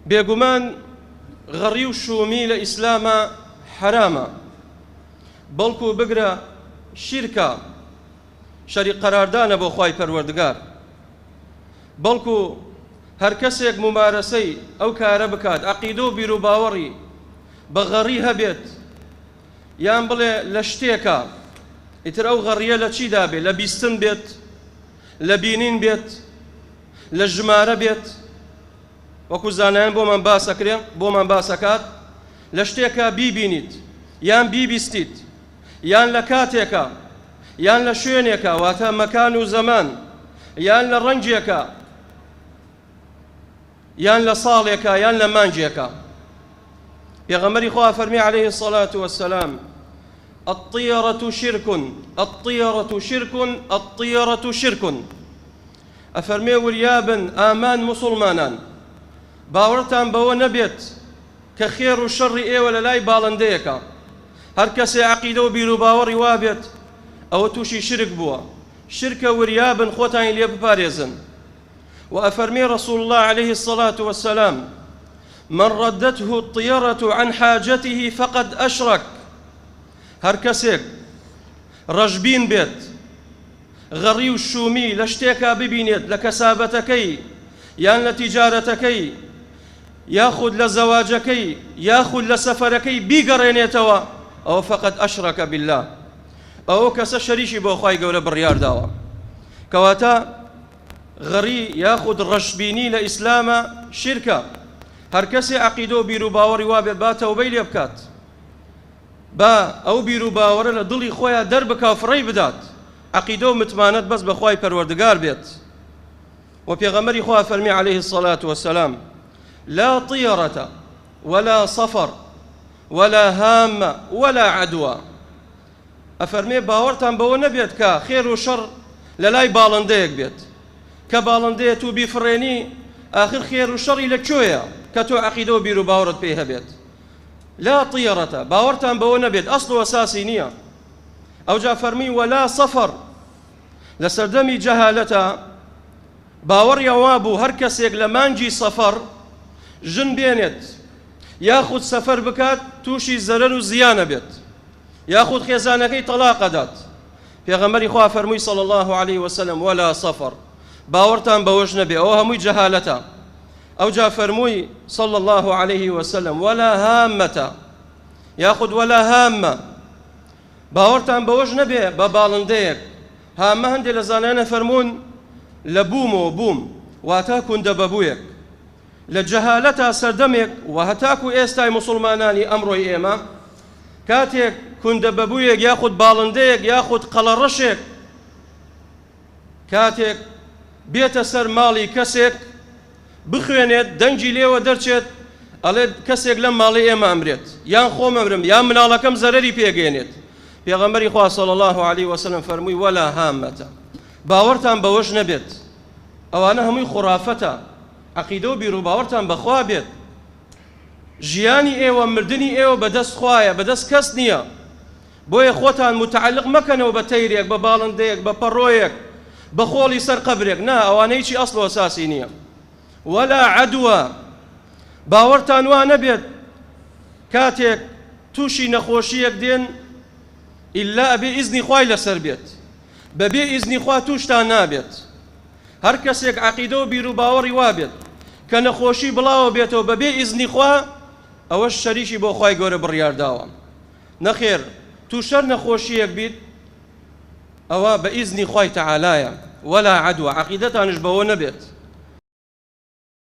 بێگومان غەڕی و شومی لە ئیسلامە حرامە، بەڵکو بگرە شیرکە، شەریک قەراردانە بۆ خوای پەروەردگار، بەڵکو هەر کەسێک ممارەسەی ئەو کارە بکات عەقیدە و بیر و باوەڕی بە غەڕی هەبێت یان بڵێ لە شتێکە، ئیتر ئەو غەڕیە لە چیدا بێت؟ لە بیستن بێت، لە بینین بێت، لە ژمارە بێت، وەکو زانایان بۆمان باسەکات لە شتێکە بیبینیت یان بیبیستیت یان لە کاتێکە یان لە شوێنێکە، واتە مەکان و زەمان، یان لە ڕەنجێکە یان لە ساڵێکە یان لە مانجێکە. پێغەمبەری خوا فەرمی عەلەیهی الصەلاة وەسسەلام الطیرة شرك الطیرة شرك الطیرة شرك. ئەفەرمێ وریابن ئامان موسڵمانان، باوەڕتان بەوە نەبێت کە خێر و شەڕی ئێوە لە لای باڵندەیەکە، هەر کەسێ عەقیدە و بیر و باوەڕی وابێت ئەوە تووشی شرک بووە، شرکە وریابن خۆتانی لێ بپارێزن. وأفرمي رسول الله عليه الصلاة والسلام من ردته الطيرة عن حاجته فقد أشرك. هر كسيك رجبين بيت غەڕی و شومی لە شتێکا ببینێت، لە کەسابەتەکەی یان لە تیجارەتەکەی یاخود لە زەواجەکەی یاخود لە سەفەرەکەی بیگەڕێنێتەوە، ئەوە فقط ئەشرەکە بالله، ئەوە کەسە شەریکی بۆ خوای گەورە بڕیار داوە. کەواتە غەڕی یاخود ڕەشبینی لە ئیسلامە شیرکە. هەر کەسێ عەقیدە و بیر و باوەڕی وابێت با تەوبەی لێ بکات، با ئەو بیر و باوەڕە لە دڵی خۆیان دەربکا و فڕی بدات، عەقیدە و متمانەت بەس بە خوای پەروەردگار بێت. و پێغەمبەری خوا فەرمی عەلەیهی الصەلاة وەسسەلام لا طیرة ولا صفر ولا هامة ولا عدوى. ئەفەرمێ باوەڕتان بەوە نەبێت کە خێر و شەڕ لە لای باڵندەیەک بێت، کە باڵندەیە و بیفڕێنی ئاخر خێر و شەڕی لەکوێیە کە تۆ عەقیدە و بیر و باوەڕت پێی هەبێت. لا طیرة باوەڕتان بەوە نەبێت، ئەسڵ و ئەساسی نییە. ئەوجا فەرمی ولا صفر، لە سەردەمی جەهالەتە باوەڕیان وابوو هەر کەسێک لە مانجی سەفەر ژن بێنێت یاخود سەفەر بکات تووشی زەرەر و زیانە بێت، یاخود خێزانەکەی تەلاقە دات. پێغەمبەری خوا فەرمووی صلی الله عليه وسلم ولا صفر، باوەڕتان بەوەش نەبێ، ئەوە هەمووی جەهالەتە. ئەوجا فەرمووی صلی الله عليه وسلم ولا هامة، یاخود ولا هامة، باوەڕتان بەوەش نەبێ بە باڵندەیەک. هامە هەندێک لە زانایانە فەرموون لە بوومەوە بووم، واتە کوندە بەبوویەک. لە جەهالەتە سەردەمێک و هەتاکو ئێستای موسڵمانانی ئەمڕۆی ئێمە کاتێک کوندە بەبوویەک یاخود باڵندەیەک یاخود قەڵەڕەشێک کاتێک بێتە سەر ماڵی کەسێک بخوێنێت دەنگی لێوە دەرچێت ئەڵێ کەسێک لەم ماڵی ئێمە ئەمرێت، یان خۆم ئەمرم یان مناڵەکەم زەرەری پێگەێنێت. پێغەمبەری خوا صلی الله عليه وسلم فەرمووی ولا هامة، باوەڕتان بەوەش نەبێت، ئەوانە هەمووی خوڕافەتە، عەقیدە و بیر و باوەڕتان بەخوا بێت. ژیانی ئێوە مردنی ئێوە بەدەست خوایە، بەدەست کەس نییە، بۆیە خۆتان متعلق مەکەنەوە بە تەیرێک، بە باڵندەیەک، بە پەڕۆیەک، بە خۆڵی سەر قەبرێک، نا ئەوانەی چی ئەسڵ و ئەساسی نییە. ولا عەدوە، باوەڕتان وا نەبێت کاتێک تووشی نەخۆشیەک دێن ئیلا ئەبێ ئیزنی خوای لەسەر بێت، بەبێ ئیزنی خوا تووشتان نابێت. هەر کەسێک عەقیدە و بیر و باوەڕی وابێت کە نەخۆشی بڵاوە بێتەوە بەبێ ئیزنی خوا، ئەوەش شەریکی بۆ خوای گەورە بڕیار داوە. نەخێر تووشەر نەخۆشیەک بیت ئەوە بە ئیزنی خوای تەعالایە، ولا عەدوە، عەقیدەتانش بەوە نەبێت.